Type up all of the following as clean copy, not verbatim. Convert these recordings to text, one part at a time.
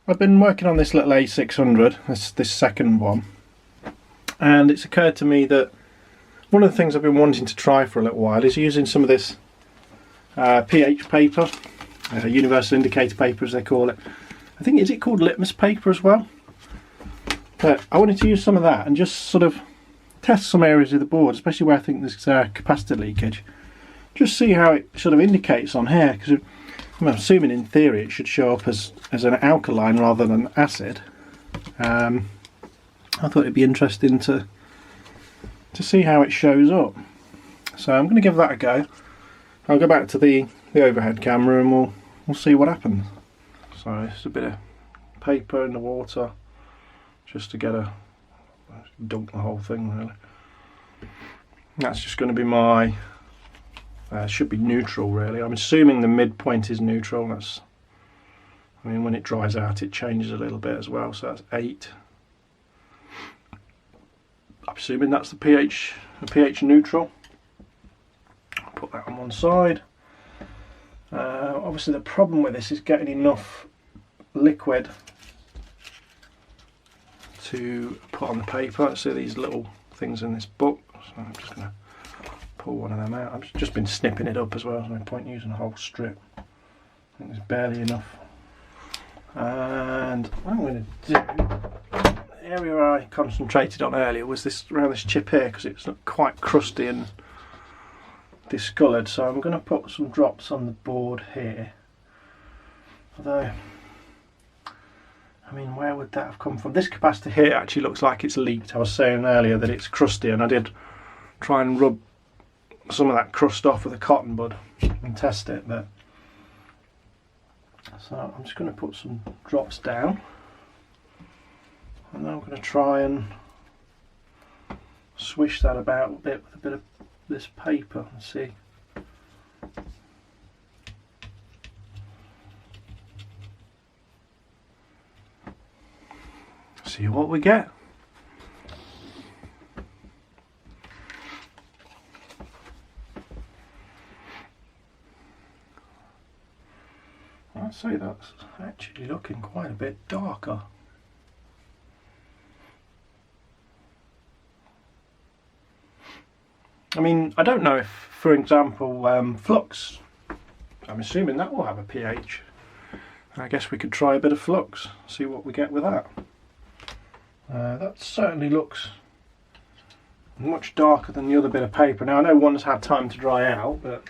I've been working on this little A600, this second one, and it's occurred to me that one of the things I've been wanting to try for a little while is using some of this pH paper, universal indicator paper as they call it. I think, is it called litmus paper as well? But I wanted to use some of that and just sort of test some areas of the board, especially where I think there's capacitor leakage. Just see how it sort of indicates on here, because I'm assuming in theory it should show up as an alkaline rather than acid. I thought it'd be interesting to see how it shows up. So I'm going to give that a go. I'll go back to the overhead camera and we'll see what happens. So it's a bit of paper in the water just to get dunk the whole thing really. That's just going to be my should be neutral really. I'm assuming the midpoint is neutral. I mean, when it dries out it changes a little bit as well, so that's 8. I'm assuming that's the pH neutral. I'll put that on one side. Obviously the problem with this is getting enough liquid to put on the paper. So these little things in this book, so I'm just going to pull one of them out. I've just been snipping it up as well, there's no point using a whole strip. I think there's barely enough. And what I'm going to do, the area I concentrated on earlier was around this chip here, because it's not quite crusty and discoloured, so I'm going to put some drops on the board here. Although, I mean, where would that have come from? This capacitor here actually looks like it's leaked. I was saying earlier that it's crusty, and I did try and rub some of that crust off with a cotton bud and test it, but so I'm just going to put some drops down, and then I'm going to try and swish that about a bit with a bit of this paper and see what we get. I'd say that's actually looking quite a bit darker. I mean, I don't know if, for example, flux, I'm assuming that will have a pH. I guess we could try a bit of flux, see what we get with that. That certainly looks much darker than the other bit of paper. Now I know one's had time to dry out, but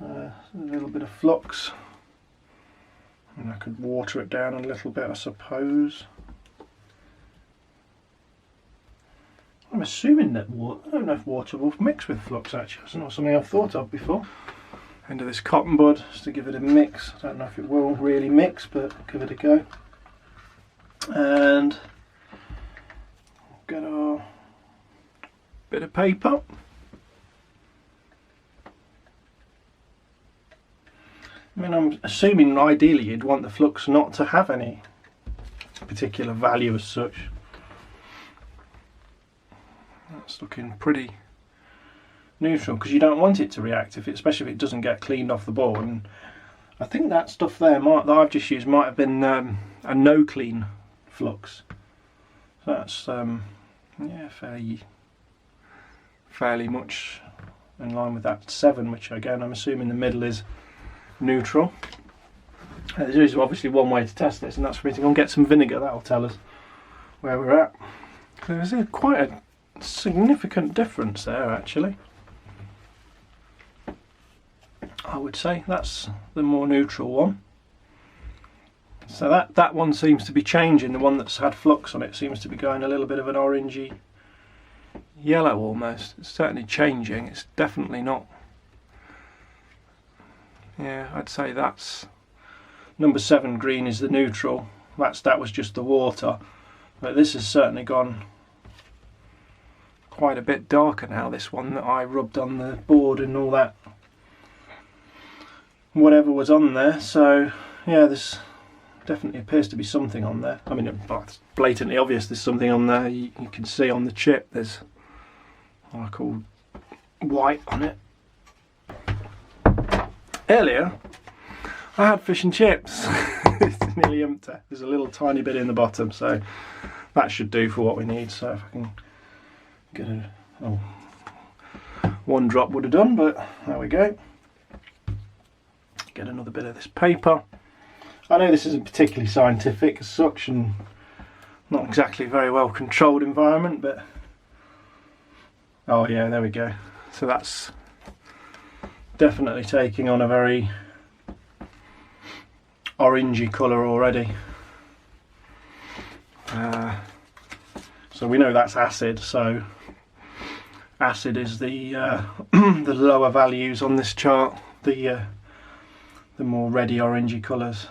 a little bit of flux. And I could water it down a little bit, I suppose. I'm assuming that water, I don't know if water will mix with flux actually. That's not something I've thought of before. End of this cotton bud, just to give it a mix. I don't know if it will really mix, but give it a go. And get our bit of paper. I mean, I'm assuming ideally you'd want the flux not to have any particular value as such. That's looking pretty neutral, because you don't want it to react, especially if it doesn't get cleaned off the board. And I think that stuff there that I've just used might have been a no clean flux. So that's yeah, fairly much in line with that 7, which again I'm assuming the middle is neutral. There is obviously one way to test this, and that's for me to go and get some vinegar. That'll tell us where we're at. There's quite a significant difference there actually. I would say that's the more neutral one. So that one seems to be changing. The one that's had flux on it seems to be going a little bit of an orangey yellow almost. It's certainly changing. It's definitely not. Yeah, I'd say that's number 7 green is the neutral. That was just the water, but this has certainly gone quite a bit darker now, this one that I rubbed on the board and all that whatever was on there. So yeah, this definitely appears to be something on there. I mean, it's blatantly obvious there's something on there. You can see on the chip there's what I call white on it. Earlier I had fish and chips. It's nearly empty. There's a little tiny bit in the bottom, so that should do for what we need. So if I can get a... oh, one drop would have done, but there we go. Get another bit of this paper. I know this isn't particularly scientific as such, and not exactly a very well controlled environment, but oh yeah, there we go. So that's definitely taking on a very orangey colour already. So we know that's acid, so acid is the the lower values on this chart, the more reddy orangey colours.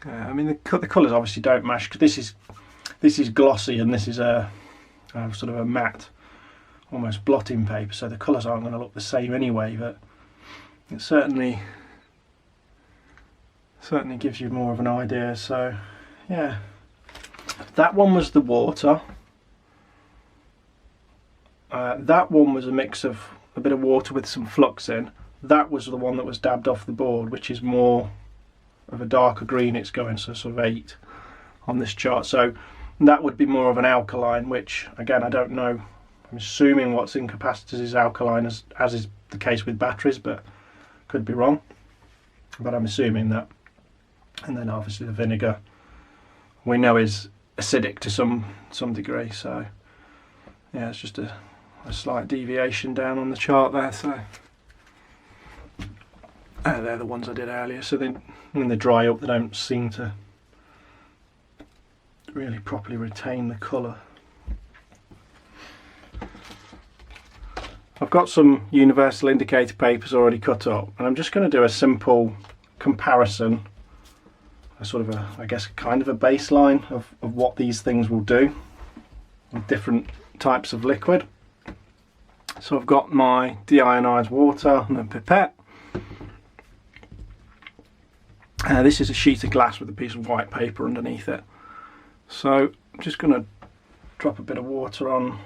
I mean the colours obviously don't match, because this is glossy and this is a sort of a matte, almost blotting paper, so the colours aren't going to look the same anyway, but it certainly gives you more of an idea. So yeah, that one was the water. That one was a mix of a bit of water with some flux in. That was the one that was dabbed off the board, which is more of a darker green. It's going so sort of 8 on this chart, so that would be more of an alkaline, which again I don't know. I'm assuming what's in capacitors is alkaline, as is the case with batteries, but could be wrong, but I'm assuming that. And then obviously the vinegar we know is acidic to some degree, so yeah, it's just a slight deviation down on the chart there. So they're the ones I did earlier, so then when they dry up they don't seem to really properly retain the colour. I've got some universal indicator papers already cut up, and I'm just going to do a simple comparison, a sort of I guess kind of a baseline of what these things will do with different types of liquid. So I've got my deionized water and a pipette. This is a sheet of glass with a piece of white paper underneath it. So I'm just going to drop a bit of water on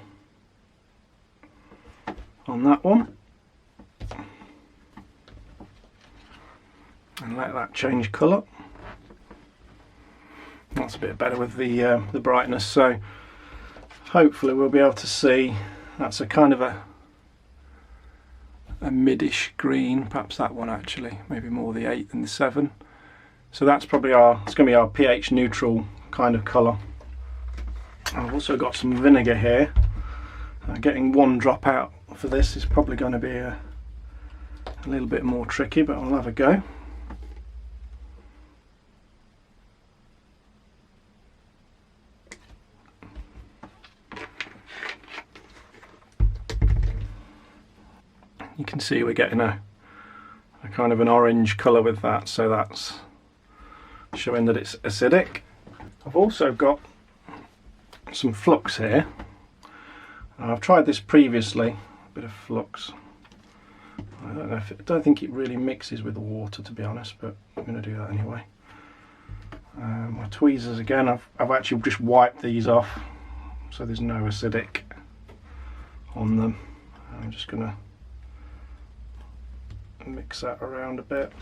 that one and let that change colour. That's a bit better with the brightness, so hopefully we'll be able to see. That's a kind of a midish green, perhaps that one actually, maybe more the 8 than the 7. So that's probably it's going to be our pH neutral kind of colour. I've also got some vinegar here. Getting one drop out for this is probably going to be a little bit more tricky, but I'll have a go. You can see we're getting a kind of an orange colour with that, so that's showing that it's acidic. I've also got some flux here. I've tried this previously, a bit of flux. I don't think it really mixes with the water, to be honest, but I'm going to do that anyway. My tweezers again, I've actually just wiped these off, so there's no acidic on them. I'm just going to mix that around a bit.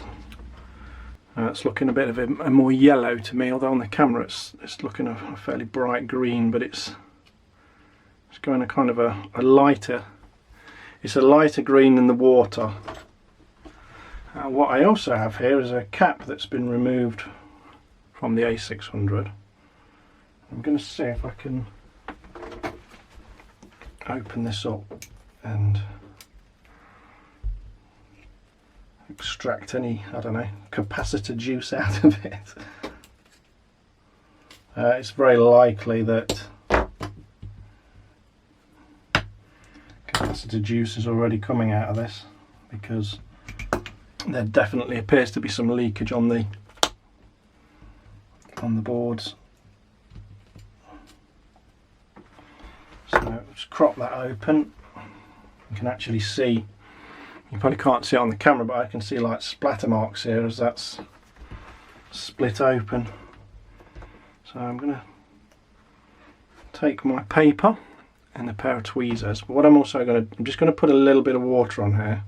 It's looking a bit of a more yellow to me, although on the camera it's looking a fairly bright green, but it's going a kind of a lighter, it's a lighter green than the water. What I also have here is a cap that's been removed from the A600. I'm going to see if I can open this up and extract any, I don't know, capacitor juice out of it. It's very likely that capacitor juice is already coming out of this, because there definitely appears to be some leakage on the boards. So just crop that open. You can actually see, you probably can't see it on the camera, but I can see like splatter marks here as that's split open. So I'm going to take my paper and a pair of tweezers, but what I'm just going to put a little bit of water on here.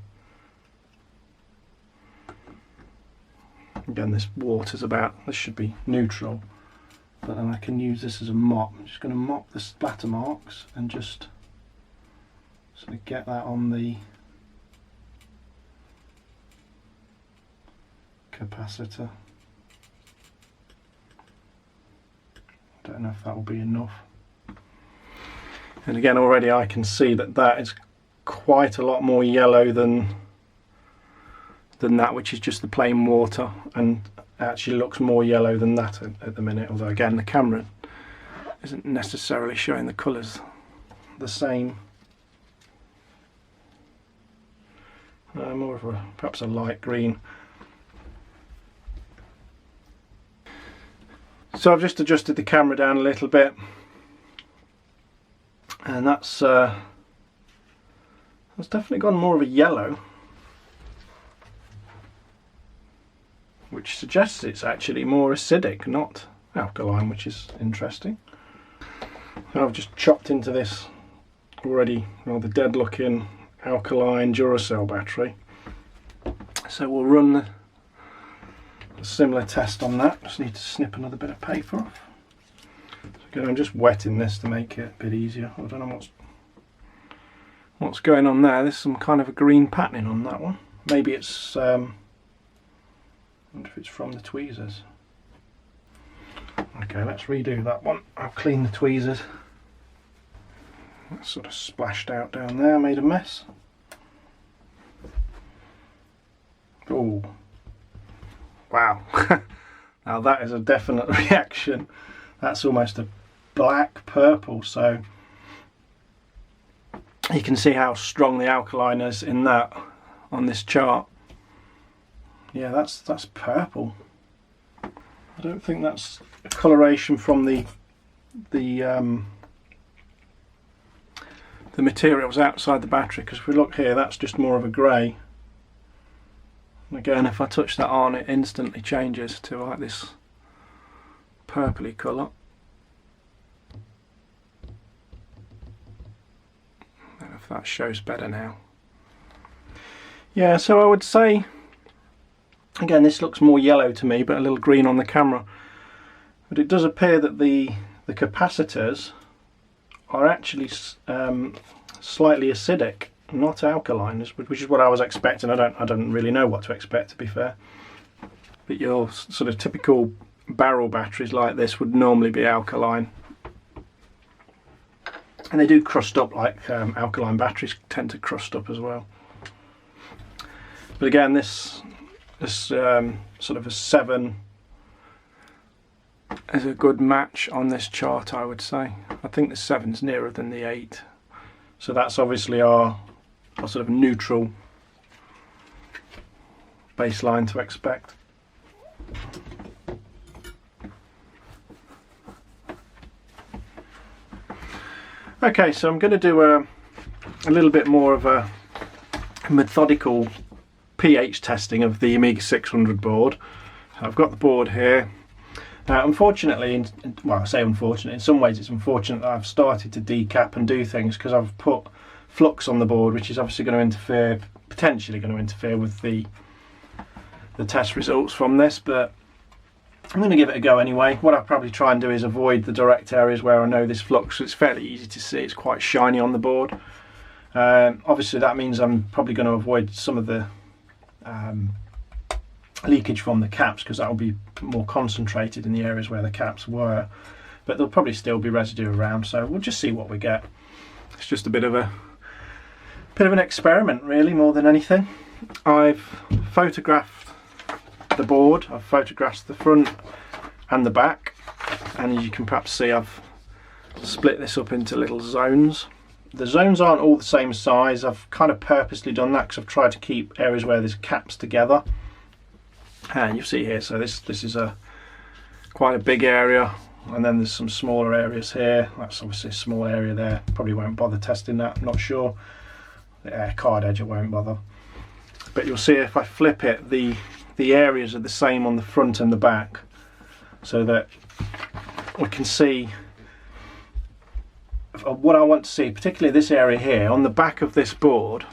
Again, this this should be neutral, but then I can use this as a mop. I'm just going to mop the splatter marks and just sort of get that on the capacitor. I don't know if that will be enough. And again, already I can see that that is quite a lot more yellow than that which is just the plain water, and actually looks more yellow than that at the minute, although again the camera isn't necessarily showing the colours the same. More of perhaps a light green. So I've just adjusted the camera down a little bit, and that's definitely gone more of a yellow, which suggests it's actually more acidic, not alkaline, which is interesting. And I've just chopped into this already rather dead looking alkaline Duracell battery. So we'll run a similar test on that. Just need to snip another bit of paper off. So again, I'm just wetting this to make it a bit easier. I don't know what's going on there. There's some kind of a green patterning on that one. Maybe it's I wonder if it's from the tweezers. Okay, let's redo that one. I'll clean the tweezers. That sort of splashed out down there, made a mess. Oh, wow. Now that is a definite reaction. That's almost a black purple, so you can see how strong the alkaline is in that on this chart. Yeah, that's purple. I don't think that's a coloration from the materials outside the battery, because if we look here, that's just more of a grey. Again, if I touch that on, it instantly changes to like this purpley colour. I don't know if that shows better now. Yeah, so I would say, again, this looks more yellow to me, but a little green on the camera. But it does appear that the capacitors are actually slightly acidic, not alkaline, which is what I was expecting. I don't really know what to expect, to be fair. But your sort of typical barrel batteries like this would normally be alkaline, and they do crust up like alkaline batteries tend to crust up as well. But again, this sort of a 7 is a good match on this chart, I would say. I think the 7's nearer than the 8, so that's obviously our sort of neutral baseline to expect. Okay, so I'm going to do a little bit more of a methodical pH testing of the Amiga 600 board. I've got the board here. Unfortunately, well, I say unfortunately, in some ways it's unfortunate that I've started to decap and do things, because I've put flux on the board, which is obviously going to interfere, potentially going to interfere with the test results from this, but I'm going to give it a go anyway. What I'll probably try and do is avoid the direct areas where I know this flux. It's fairly easy to see, it's quite shiny on the board. Obviously that means I'm probably going to avoid some of the leakage from the caps, because that will be more concentrated in the areas where the caps were, but there'll probably still be residue around, so we'll just see what we get. It's just a bit of an experiment, really, more than anything. I've photographed the board, I've photographed the front and the back, and as you can perhaps see, I've split this up into little zones. The zones aren't all the same size. I've kind of purposely done that because I've tried to keep areas where there's caps together. And you'll see here, so this is quite a big area, and then there's some smaller areas here. That's obviously a small area there. Probably won't bother testing that, I'm not sure. The card edge I won't bother. But you'll see if I flip it, the areas are the same on the front and the back, so that we can see what I want to see, particularly this area here on the back of this board.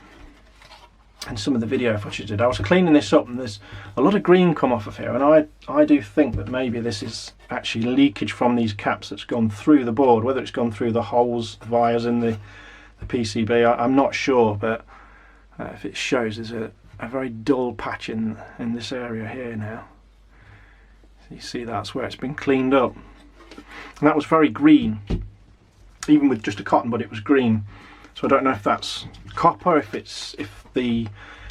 and some of the video footage I did. I was cleaning this up and there's a lot of green come off of here, and I do think that maybe this is actually leakage from these caps that's gone through the board, whether it's gone through the holes, the wires in the PCB, I'm not sure, but if it shows, there's a very dull patch in this area here now. So you see that's where it's been cleaned up, and that was very green, even with just a cotton bud it was green. So I don't know if that's copper, if the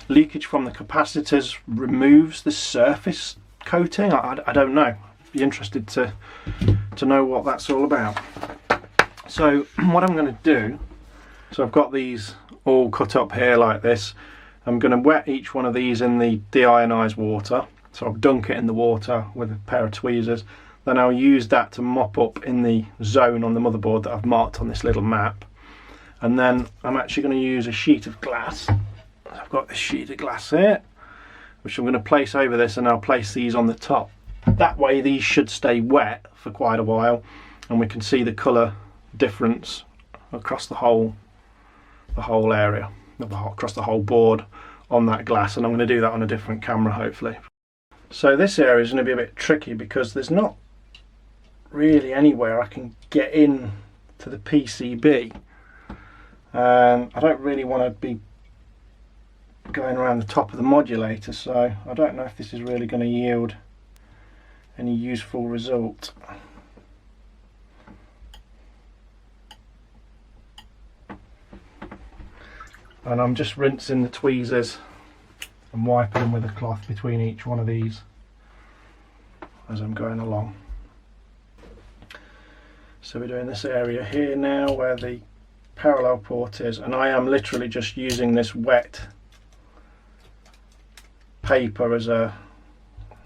leakage from the capacitors removes the surface coating. I don't know. Be interested to know what that's all about. So what I'm going to do, so I've got these all cut up here like this. I'm going to wet each one of these in the deionized water. So I'll dunk it in the water with a pair of tweezers. Then I'll use that to mop up in the zone on the motherboard that I've marked on this little map. And then I'm actually going to use a sheet of glass. I've got this sheet of glass here, which I'm going to place over this, and I'll place these on the top. That way these should stay wet for quite a while, and we can see the colour difference across the whole area, across the whole board on that glass. And I'm going to do that on a different camera hopefully. So this area is going to be a bit tricky because there's not really anywhere I can get in to the PCB. I don't really want to be going around the top of the modulator, so I don't know if this is really going to yield any useful result. And I'm just rinsing the tweezers and wiping them with a cloth between each one of these as I'm going along. So we're doing this area here now where the parallel port is, and I am literally just using this wet paper as a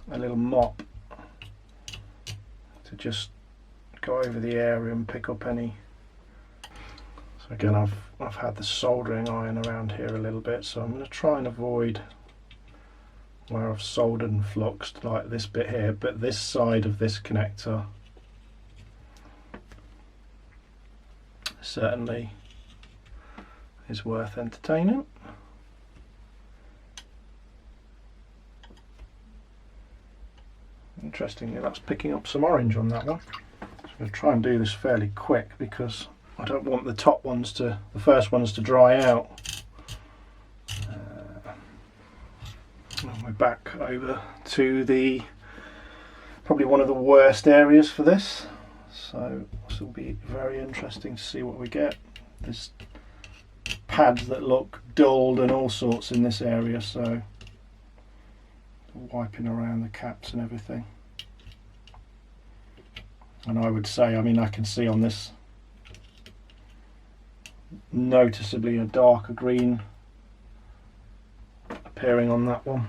little mop to just go over the area and pick up any. So again, I've had the soldering iron around here a little bit, so I'm going to try and avoid where I've soldered and fluxed, like this bit here, but this side of this connector certainly is worth entertaining. Interestingly, that's picking up some orange on that one. So I'm going to try and do this fairly quick because I don't want the top ones the first ones to dry out. And we're back over to probably one of the worst areas for this. So this will be very interesting to see what we get. There's pads that look dulled and all sorts in this area, so wiping around the caps and everything. And I would say, I mean, I can see on this noticeably a darker green appearing on that one.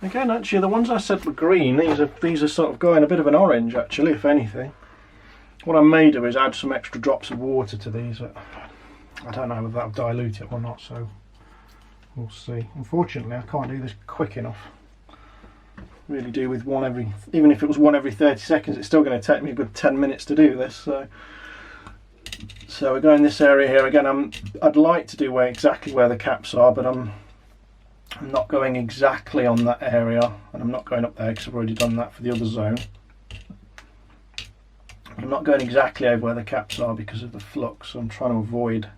Again, actually, the ones I said were green, these are sort of going a bit of an orange, actually, if anything. What I may do is add some extra drops of water to these. I don't know whether that'll dilute it or not, so we'll see. Unfortunately, I can't do this quick enough. Really do with even if it was one every 30 seconds, it's still going to take me a good 10 minutes to do this. So we're going this area here again. I'd like to do exactly where the caps are, but I'm not going exactly on that area, and I'm not going up there because I've already done that for the other zone. But I'm not going exactly over where the caps are because of the flux, so I'm trying to avoid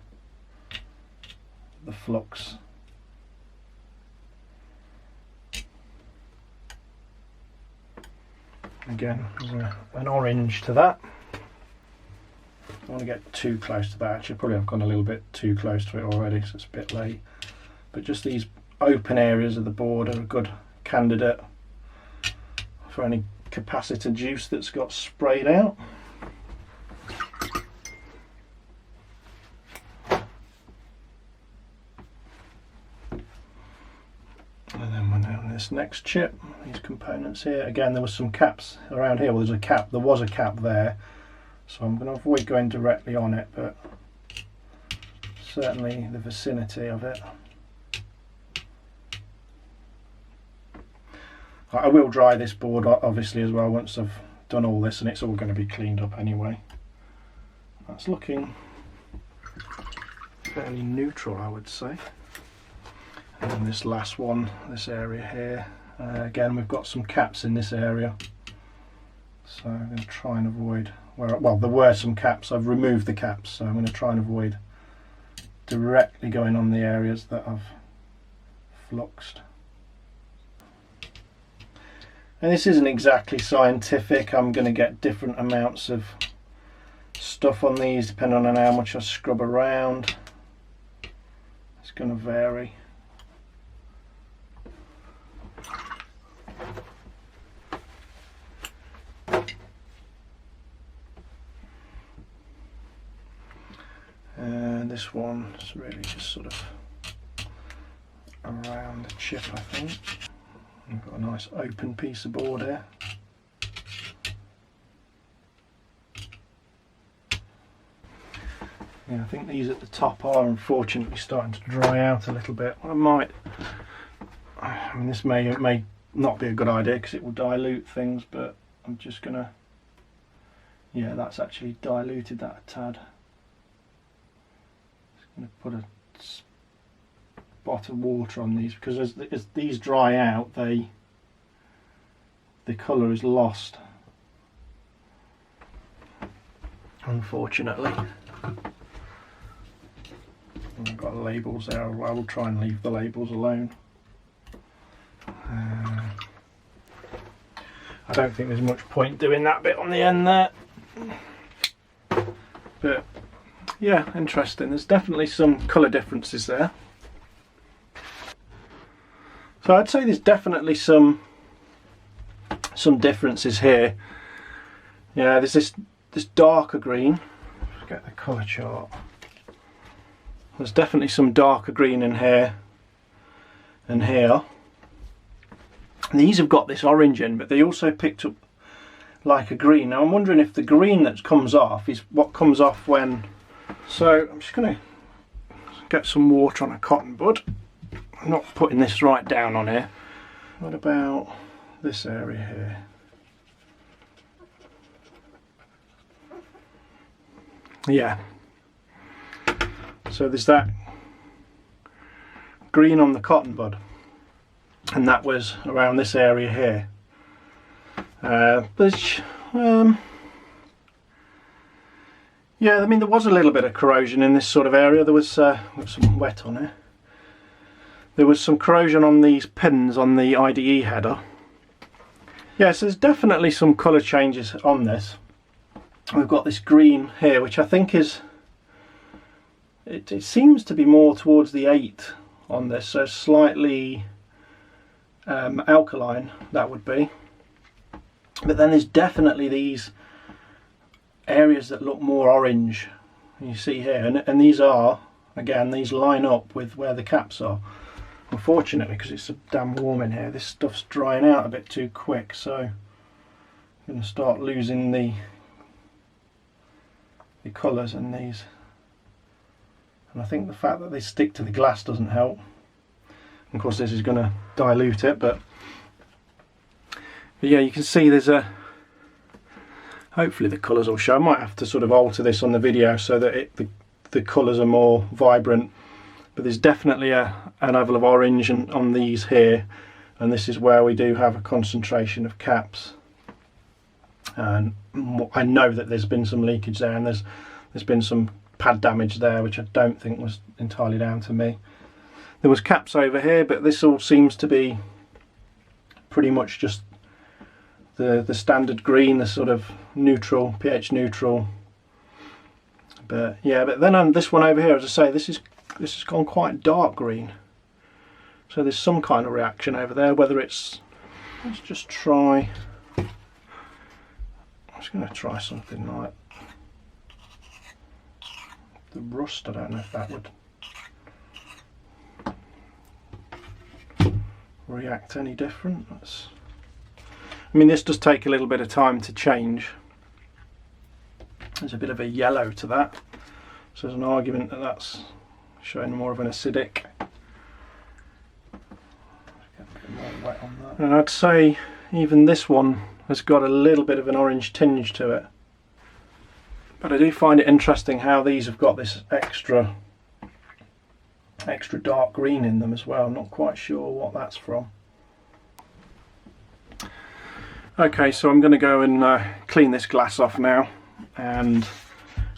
the flux. Again, an orange to that. I don't want to get too close to that. Actually, probably I've gone a little bit too close to it already, so it's a bit late. But just these open areas of the board are a good candidate for any capacitor juice that's got sprayed out. And then we're now on this next chip, these components here. Again, there was some caps around here. Well, there was a cap there, so I'm going to avoid going directly on it, but certainly the vicinity of it. I will dry this board obviously as well once I've done all this, and it's all going to be cleaned up anyway. That's looking fairly neutral, I would say. And then this last one, this area here, again we've got some caps in this area, so I'm going to try and avoid where, well, there were some caps, I've removed the caps, so I'm going to try and avoid directly going on the areas that I've fluxed. And this isn't exactly scientific, I'm going to get different amounts of stuff on these depending on how much I scrub around. It's going to vary. And this one is really just sort of around the chip, I think. We've got a nice open piece of board here. Yeah, I think these at the top are unfortunately starting to dry out a little bit. I mean, this may not be a good idea because it will dilute things, but I'm just gonna, yeah, that's actually diluted that a tad. Just gonna put a spot of water on these because as these dry out, the colour is lost, unfortunately. I've got labels there. I will try and leave the labels alone. I don't think there's much point doing that bit on the end there, but yeah, interesting. There's definitely some colour differences there. So I'd say there's definitely some differences here. Yeah, there's this darker green. Let's get the colour chart. There's definitely some darker green in here and here. These have got this orange in, but they also picked up like a green. Now I'm wondering if the green that comes off is what comes off when... So I'm just going to get some water on a cotton bud. I'm not putting this right down on here. What about this area here? Yeah. So there's that green on the cotton bud, and that was around this area here. Yeah, I mean there was a little bit of corrosion in this sort of area. There was some wet on it. There was some corrosion on these pins on the IDE header. Yeah, so there's definitely some colour changes on this. We've got this green here, which I think is... It seems to be more towards the 8 on this, so slightly alkaline, that would be. But then there's definitely these areas that look more orange, you see here, and these are, again, these line up with where the caps are. Unfortunately, because it's so damn warm in here, this stuff's drying out a bit too quick, so I'm going to start losing the colours in these. And I think the fact that they stick to the glass doesn't help. Of course this is going to dilute it, but yeah, you can see there's a... Hopefully the colours will show. I might have to sort of alter this on the video so that the colours are more vibrant. But there's definitely a level of orange on these here, and this is where we do have a concentration of caps. And I know that there's been some leakage there, and there's been some pad damage there, which I don't think was entirely down to me. There was caps over here, but this all seems to be pretty much just the standard green, the sort of neutral, pH neutral. But yeah, but then on this one over here, as I say, this has gone quite dark green. So there's some kind of reaction over there, whether it's... Let's just try... I'm just going to try something like the rust. I don't know if that would react any different. I mean, this does take a little bit of time to change. There's a bit of a yellow to that, so there's an argument that that's showing more of an acidic. Get a bit more wet on that. And I'd say even this one has got a little bit of an orange tinge to it. But I do find it interesting how these have got this extra extra dark green in them as well. I'm not quite sure what that's from. Okay, so I'm going to go and clean this glass off now, and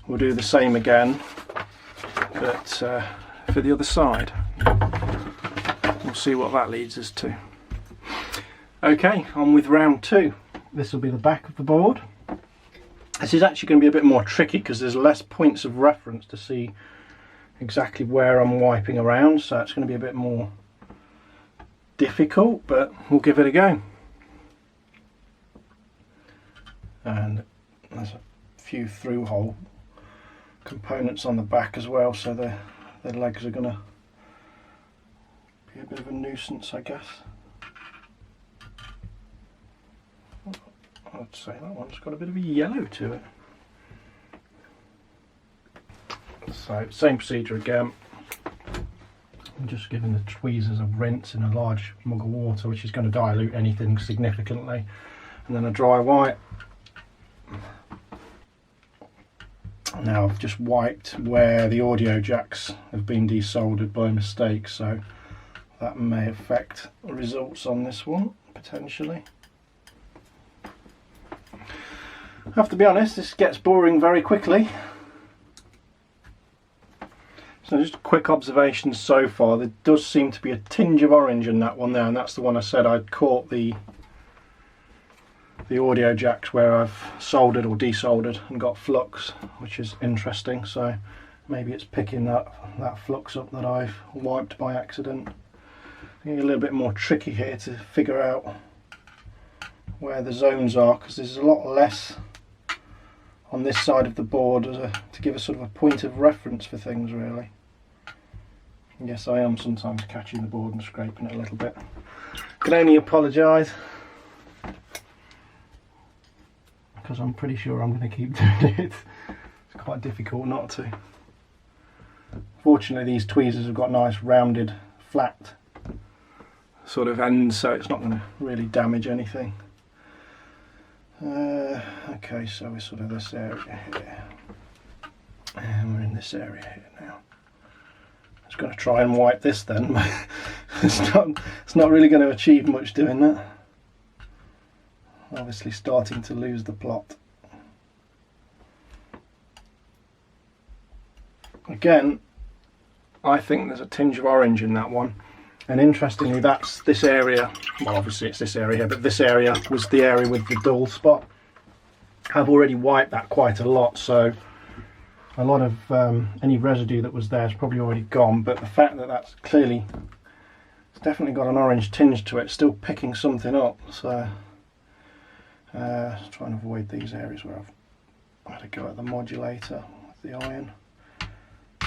we'll do the same again, but for the other side. We'll see what that leads us to. Okay, on with round 2. This will be the back of the board. This is actually going to be a bit more tricky because there's less points of reference to see exactly where I'm wiping around, so it's going to be a bit more difficult, but we'll give it a go. And there's a few through hole components on the back as well, so the legs are going to be a bit of a nuisance, I guess. I'd say that one's got a bit of a yellow to it. So same procedure again. I'm just giving the tweezers a rinse in a large mug of water, which is going to dilute anything significantly, and then a dry wipe. Now I've just wiped where the audio jacks have been desoldered by mistake, so that may affect the results on this one potentially. I have to be honest, this gets boring very quickly. So just a quick observation so far, there does seem to be a tinge of orange in that one there, and that's the one I said I'd caught the audio jacks where I've soldered or desoldered and got flux, which is interesting. So maybe it's picking that flux up that I've wiped by accident. I think it's a little bit more tricky here to figure out where the zones are, because there's a lot less on this side of the board to give a sort of a point of reference for things, really. Yes, I am sometimes catching the board and scraping it a little bit. Can only apologise, because I'm pretty sure I'm going to keep doing it. It's quite difficult not to. Fortunately, these tweezers have got nice rounded, flat sort of ends, so it's not going to really damage anything. Okay, so we're sort of this area here, and we're in this area here now. I was going to try and wipe this then, but it's not really going to achieve much doing that. Obviously starting to lose the plot. Again, I think there's a tinge of orange in that one, and interestingly that's this area, well obviously it's this area, but this area was the area with the dull spot. I've already wiped that quite a lot, so a lot of any residue that was there is probably already gone, but the fact that that's clearly, it's definitely got an orange tinge to it, still picking something up, so try and avoid these areas where I've had to go at the modulator with the iron,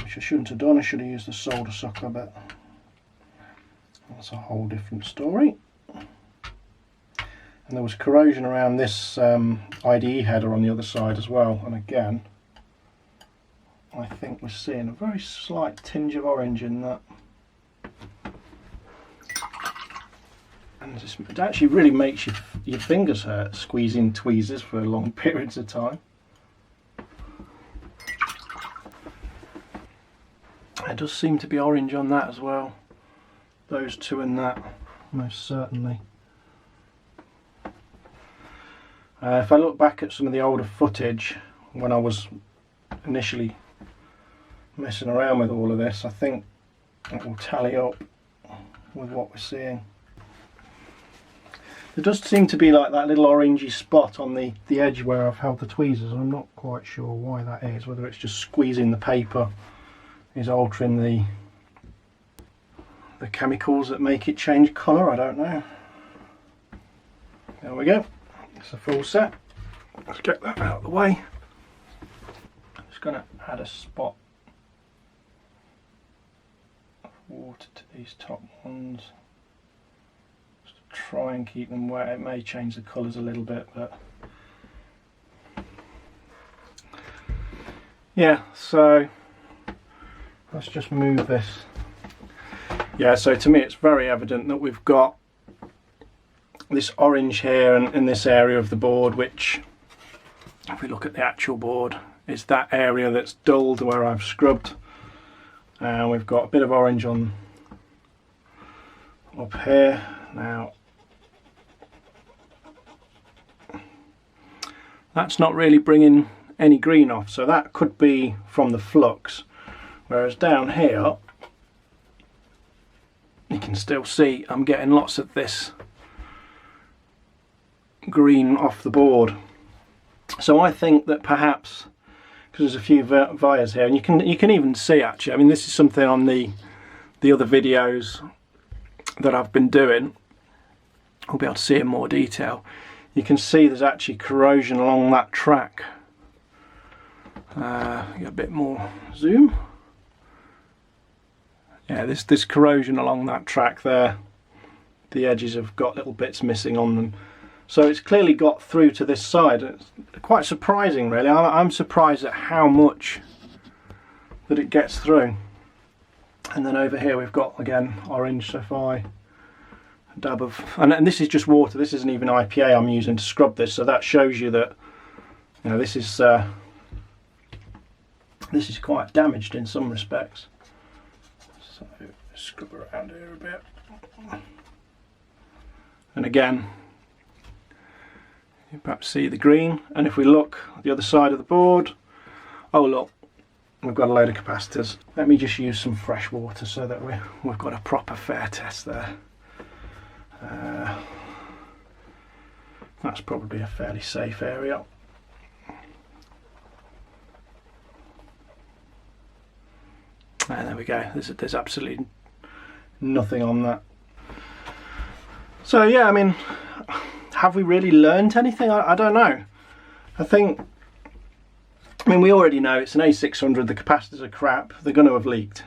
which I shouldn't have done. I should have used the solder sucker, but that's a whole different story. And there was corrosion around this IDE header on the other side as well, and again I think we're seeing a very slight tinge of orange in that. And it actually really makes your fingers hurt squeezing tweezers for long periods of time. There does seem to be orange on that as well. Those two and that, most certainly. If I look back at some of the older footage when I was initially messing around with all of this, I think it will tally up with what we're seeing. There does seem to be like that little orangey spot on the edge where I've held the tweezers. I'm not quite sure why that is, whether it's just squeezing the paper is altering the chemicals that make it change colour, I don't know. There we go, it's a full set. Let's get that out of the way. I'm just going to add a spot of water to these top ones. Try and keep them wet. It may change the colours a little bit, but yeah, so let's just move this. Yeah, so to me it's very evident that we've got this orange here and in this area of the board, which if we look at the actual board is that area that's dulled where I've scrubbed and we've got a bit of orange on up here. Now that's not really bringing any green off, so that could be from the flux, whereas down here you can still see I'm getting lots of this green off the board. So I think that perhaps, because there's a few vias here, and you can even see, actually, I mean, this is something on the other videos that I've been doing, we'll be able to see in more detail. You can see there's actually corrosion along that track. Get a bit more zoom. Yeah, there's corrosion along that track there. The edges have got little bits missing on them. So it's clearly got through to this side. It's quite surprising, really. I'm surprised at how much that it gets through. And then over here we've got, again, orange. So if I dab of, and this is just water, this isn't even IPA I'm using to scrub this, so that shows you that, you know, this is quite damaged in some respects. So scrub around here a bit, and again you perhaps see the green. And if we look at the other side of the board, oh look, we've got a load of capacitors. Let me just use some fresh water so that we've got a proper fair test there. That's probably a fairly safe area. And there we go, there's absolutely nothing on that. So yeah, I mean, have we really learned anything? I don't know. I mean, we already know it's an A600, the capacitors are crap, they're going to have leaked.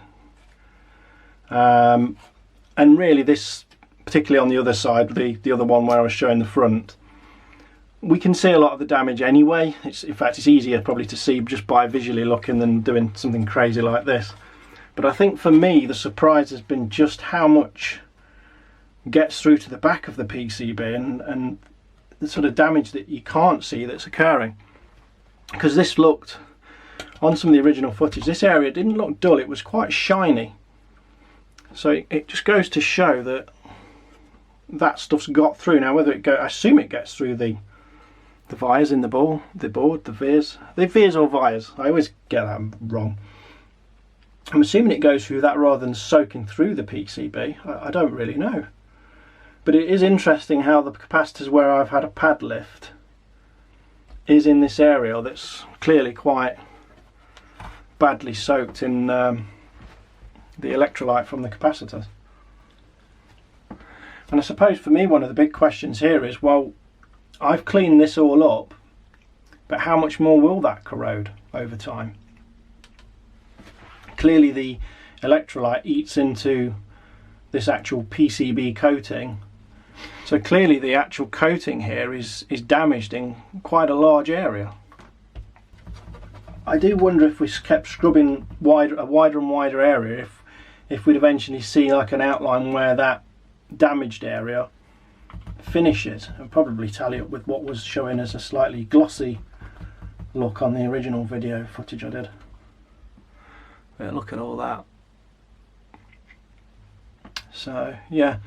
And really this, particularly on the other side, the other one where I was showing the front, we can see a lot of the damage anyway. In fact, it's easier probably to see just by visually looking than doing something crazy like this. But I think for me the surprise has been just how much gets through to the back of the PCB and the sort of damage that you can't see that's occurring. Because this looked, on some of the original footage, this area didn't look dull, it was quite shiny. So it just goes to show that that stuff's got through. Now whether it I assume it gets through the vias in the board, the vias or vias, I always get that wrong. I'm assuming it goes through that rather than soaking through the PCB. I don't really know. But it is interesting how the capacitors where I've had a pad lift is in this area that's clearly quite badly soaked in the electrolyte from the capacitors. And I suppose for me one of the big questions here is, well, I've cleaned this all up, but how much more will that corrode over time? Clearly the electrolyte eats into this actual PCB coating, so clearly the actual coating here is damaged in quite a large area. I do wonder if we kept scrubbing a wider and wider area, if we'd eventually see like an outline where that damaged area finishes, and probably tally up with what was showing as a slightly glossy look on the original video footage I did. But look at all that. So yeah,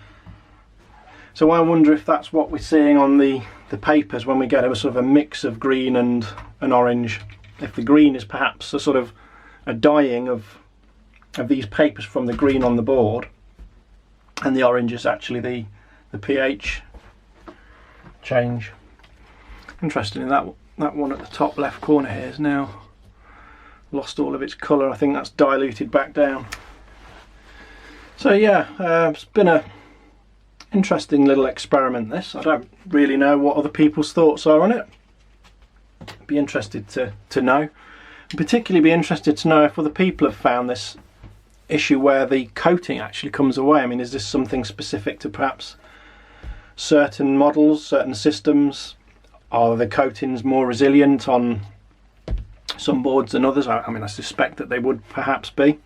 so I wonder if that's what we're seeing on the papers when we get a sort of a mix of green and orange. If the green is perhaps a sort of a dyeing of these papers from the green on the board, and the orange is actually the pH change. Interestingly, that one at the top left corner here has now lost all of its colour. I think that's diluted back down. So yeah, it's been a interesting little experiment this. I don't really know what other people's thoughts are on it. Be interested to know. Particularly be interested to know if other people have found this issue where the coating actually comes away. I mean, is this something specific to perhaps certain models, certain systems? Are the coatings more resilient on some boards than others? I mean, I suspect that they would perhaps be.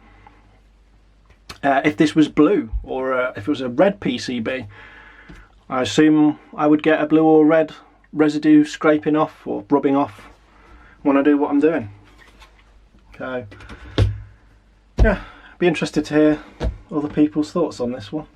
If this was blue, or if it was a red PCB, I assume I would get a blue or red residue scraping off or rubbing off when I do what I'm doing. Okay, yeah, Be interested to hear other people's thoughts on this one.